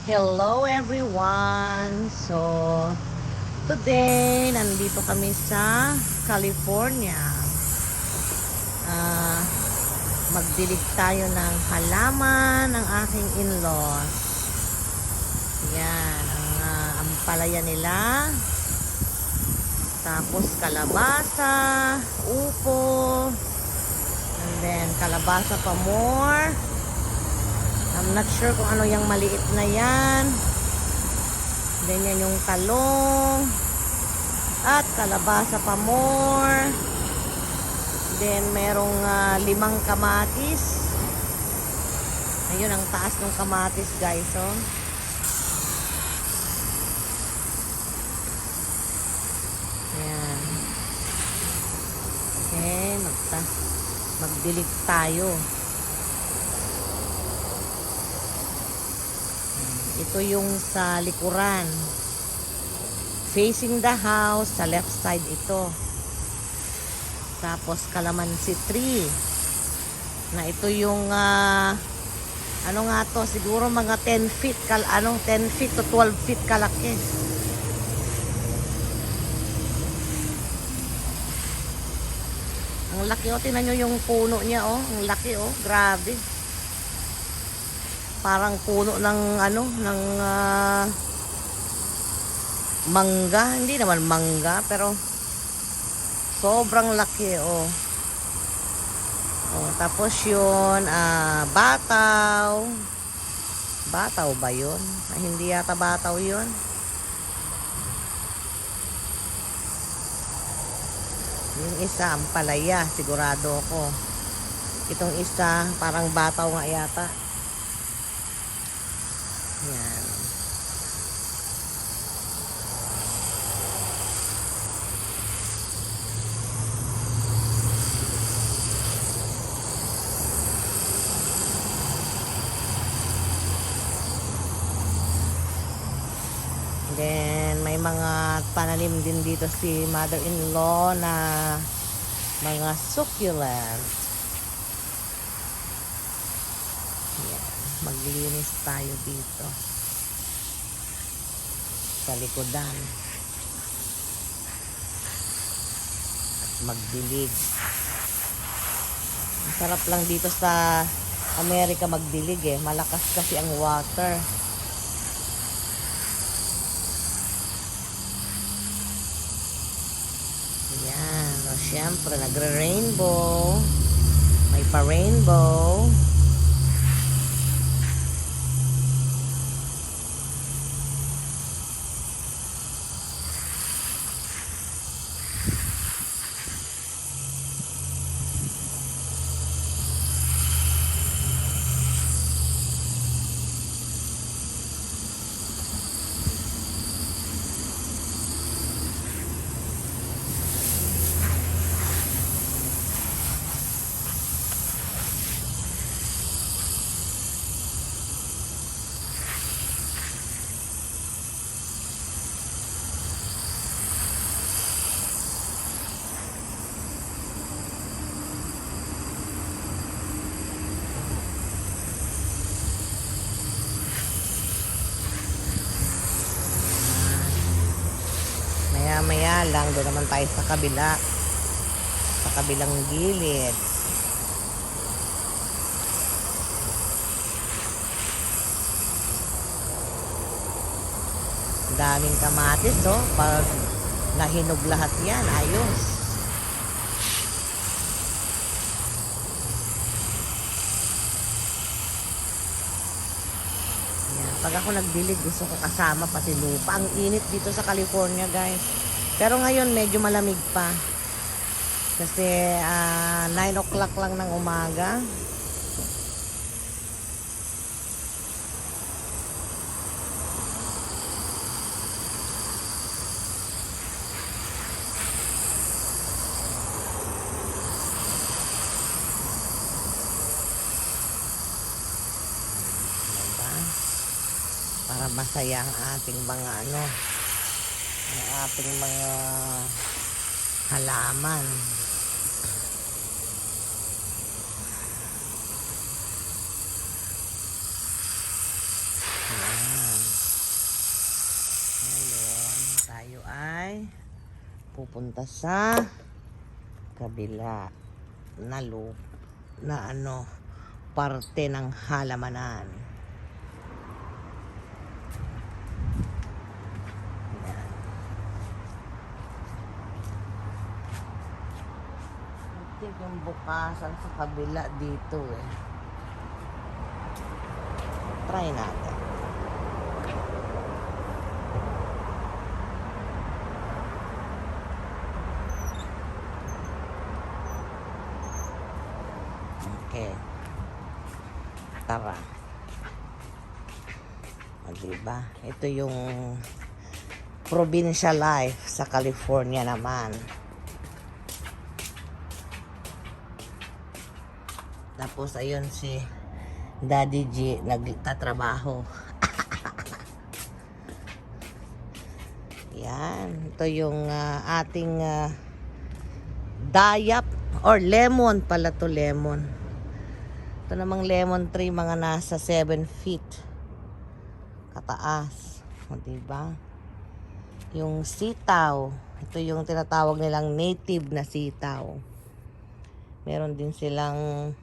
Hello everyone! So, today, nandito kami sa California. Ah, Magdilig tayo ng halaman ng aking in-laws. Yan, ang ampalaya nila. Tapos kalabasa, upo, and then kalabasa pa more. I'm not sure kung ano yung maliit na yan. Then yan yung talong. At kalabasa pa more. Then merong 5 kamatis. Ayun ang taas ng kamatis guys. Oh. Ayan. Okay, magdilig tayo. Ito yung sa likuran. Facing the house, sa left side ito. Tapos calamansi tree. Na ito yung ano nga to, siguro mga 10 feet 10 feet to 12 feet kalaki. Ang laki oh, tingnan nyo yung puno niya oh, ang laki oh, grabe. Parang puno ng mangga, hindi naman mangga pero sobrang laki oh. Oh, tapos yun bataw. Bataw ba yun? Hindi yata bataw yun. Yung isa ampalaya, sigurado ko. Itong isa parang bataw nga yata. Yan. Then may mga pananim din dito si mother-in-law na mga succulent. Yan. Maglinis tayo dito sa likodan at magdilig. Ang sarap lang dito sa Amerika magdilig eh, malakas kasi ang water. Yan, o syempre nagre-rainbow, may pa-rainbow. Maya lang, doon naman tayo sa kabila. Sa kabilang gilid. Daming kamatis, oh. Pag nahinog lahat yan, ayos. Yan. Pag ako nagdilig, gusto ko kasama pati lupa. Ang init dito sa California, guys. Pero ngayon, medyo malamig pa. Kasi 9 o'clock lang ng umaga. Diba? Para masaya ang ating mga ang ating mga halaman. Ayan. Ngayon, tayo ay pupunta sa kabila na parte ng halamanan. Yan. I think yung bukasan sa kabila dito eh. Try natin. Okay. Tara. O, diba? Ito yung provincial life sa California naman. Tapos ayun si Daddy G nagtatrabaho. Yan. Ito yung ating dayap or lemon pala to, lemon. Ito namang lemon tree, mga nasa 7 feet kataas. O, diba? Yung sitaw, ito yung tinatawag nilang native na sitaw. Meron din silang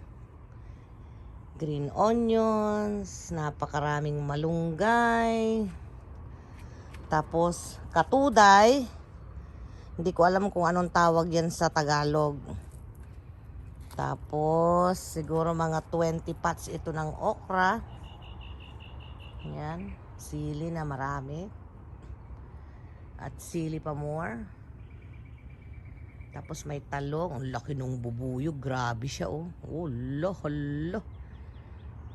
green onions, napakaraming malunggay, tapos katuday. Hindi ko alam kung anong tawag yan sa Tagalog. Tapos siguro mga 20 pots ito ng okra. Yan, sili na marami. At sili pa more. Tapos may talong. Ang laki nung bubuyog. Grabe siya, oh. Oh, hala.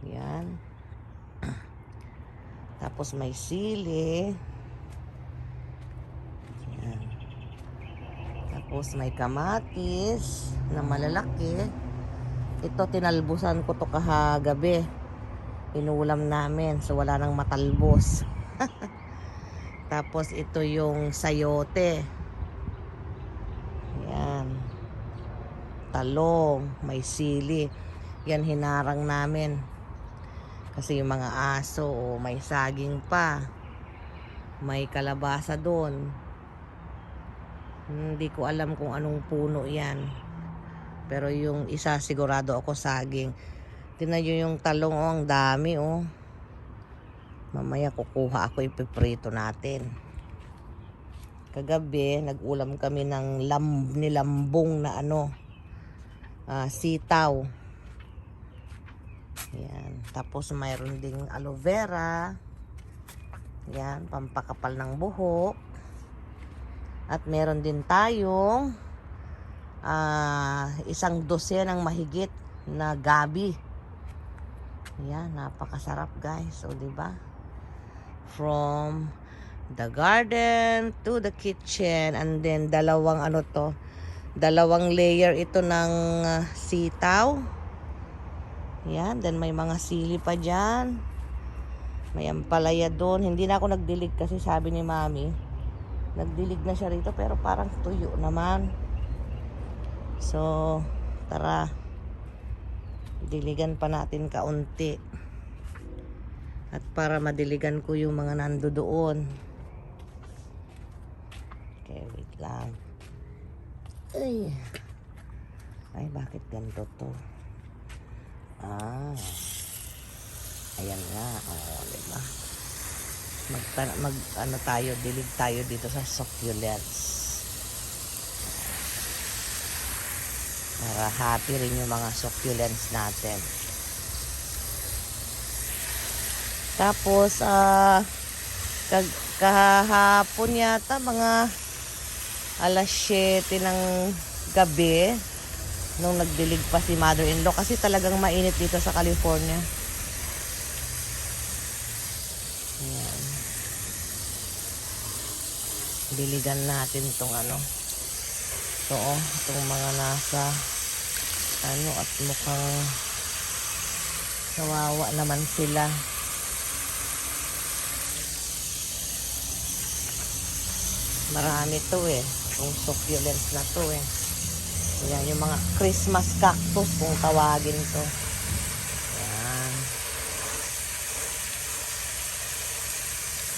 Yan. Tapos may sili. Yan. Tapos may kamatis na malalaki. Ito tinalbusan ko to kahagabi. Inulam namin. So wala nang matalbos. Tapos ito yung sayote. Yan. Talong. May sili. Yan hinarang namin. Kasi yung mga aso, may saging pa. May kalabasa doon. Hindi ko alam kung anong puno yan. Pero yung isa sigurado ako saging. Tingnan nyo yung talong, oh, ang dami, oh. Mamaya kukuha ako, ipiprito natin. Kagabi, nag-ulam kami ng nilambong na sitaw. Yan. Tapos mayroon ding aloe vera. Yan, pampakapal ng buhok. At meron din tayong 1 dosenang mahigit na gabi. Yan, napakasarap guys. O, diba? From the garden to the kitchen. And then dalawang layer ito ng sitaw. Yan, then may mga sili pa dyan. May ampalaya doon. Hindi na ako nagdilig kasi sabi ni Mami, nagdilig na siya rito pero parang tuyo naman. So, tara. Diligan pa natin kaunti. At para madiligan ko yung mga nando doon. Okay, wait lang. Ay, bakit ganito to? Ayan nga. Oh, diba? Dilig tayo dito sa succulents. Para happy rin yung mga succulents natin. Tapos, kahapon yata, mga alas 7 ng gabi, nung nagdilig pa si mother-in-law, kasi talagang mainit dito sa California. Ayan. Diligan natin itong ito, itong mga nasa at mukhang kawawa naman sila. Marami to itong succulents na to Ayan, yung mga Christmas cactus kung tawagin to. Ayan.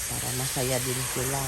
Para masaya din sila.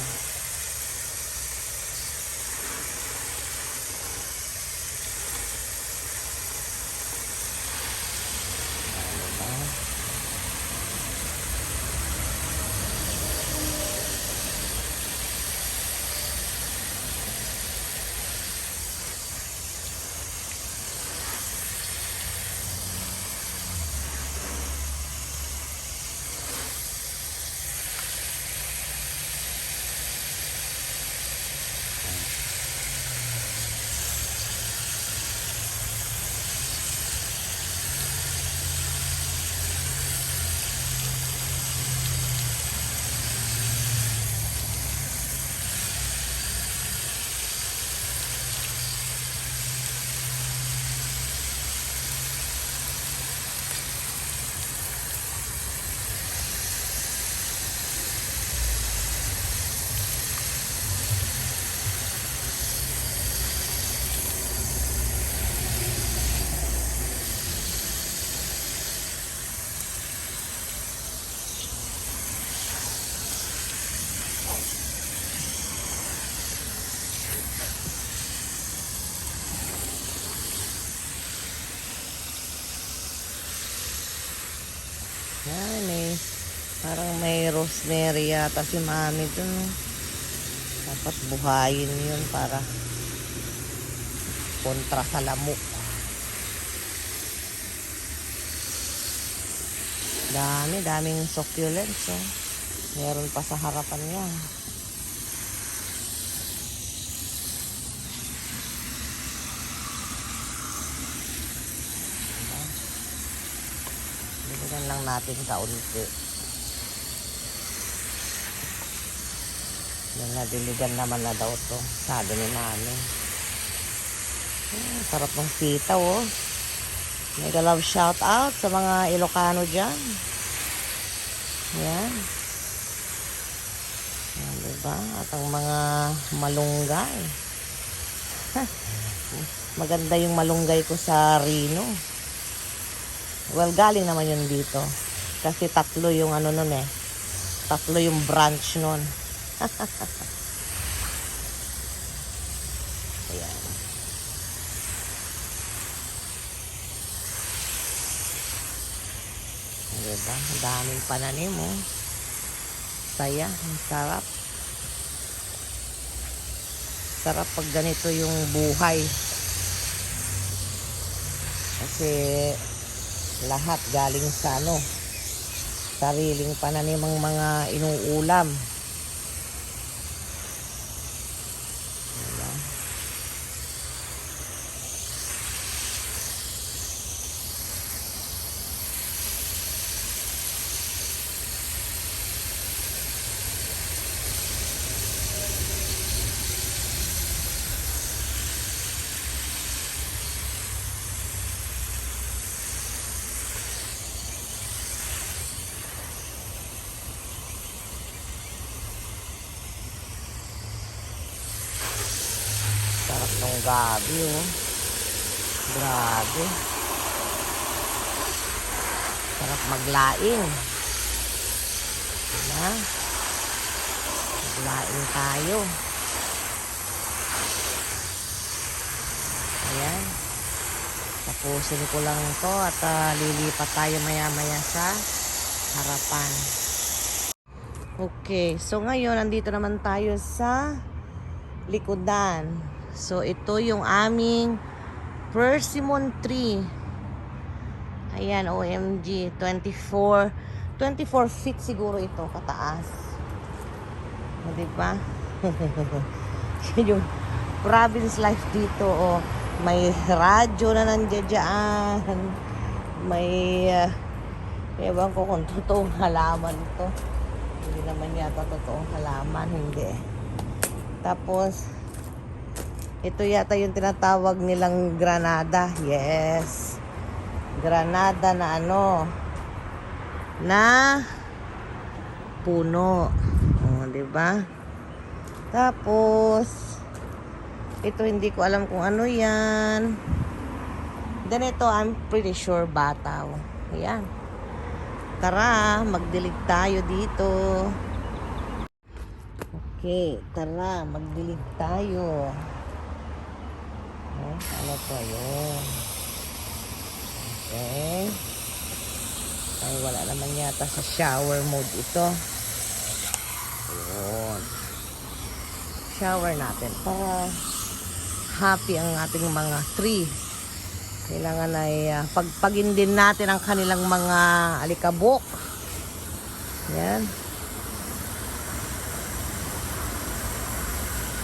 Yan, parang may rosemary yata si mami dun. Dapat buhayin yun para kontra sa lamok. Daming succulents, oh. Meron pa sa harapan niya. Bigyan lang natin kaunti. Nadiligan naman na daw to. Sabi ni mami. Sarap ng sitaw, oh. Mega love shout out sa mga Ilocano dyan. Yan. Yan, diba? At ang mga malunggay. Maganda yung malunggay ko sa Rino. Well, galing naman yun dito. Kasi 3 yung ano nun eh. 3 yung branch nun. Ayan. Diba? Ang daming pananim, oh. Saya. Ang sarap. Sarap pag ganito yung buhay. Kasi lahat galing sa ano, sariling pananim ang mga inuulam. Diba? Sarap ng gabi, oh. Grabe. Sarap maglaing. Diba? Maglaing tayo. Ayan. Tapusin ko lang to at lilipat tayo maya-maya sa harapan. Okay. So ngayon, nandito naman tayo sa likodan. So, ito yung aming persimmon tree. Ayan, OMG. 24 feet siguro ito, kataas. O, diba? Yung province life dito, oh. May radyo na nandiyan dyan. May, ewan ko kung totoong halaman ito. Hindi naman yata totoong halaman, hindi. Tapos, ito yata yung tinatawag nilang granada. Yes. Granada na ano, na puno. O, diba? Tapos, ito hindi ko alam kung ano yan. Then ito, I'm pretty sure bataw. Ayan. Tara, magdilig tayo dito. Okay, tara, magdilig tayo. Ano to yun? Okay. Ay, wala naman yata sa shower mode ito. Yun. Shower natin para happy ang ating mga tree. Kailangan ay pagpagin din natin ang kanilang mga alikabok. Yan.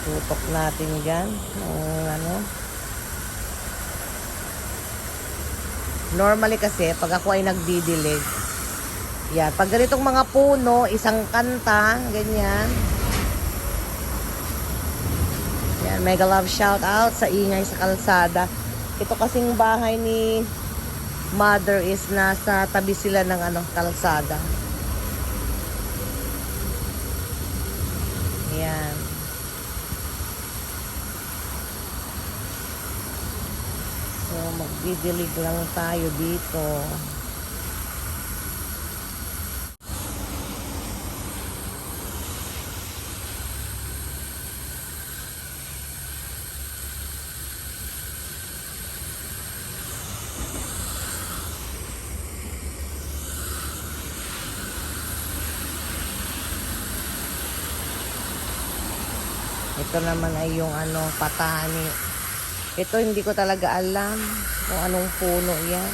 Tutok natin dyan. Normally kasi, pag ako ay nagdidilig, yan, pag ganitong mga puno, isang kanta, ganyan. Yan, mega love shout out sa ingay sa kalsada. Ito kasing bahay ni mother is nasa tabi sila ng kalsada. Yan. So, magdidilig lang tayo dito. Ito naman ay yung patani. Ito hindi ko talaga alam kung anong puno yan.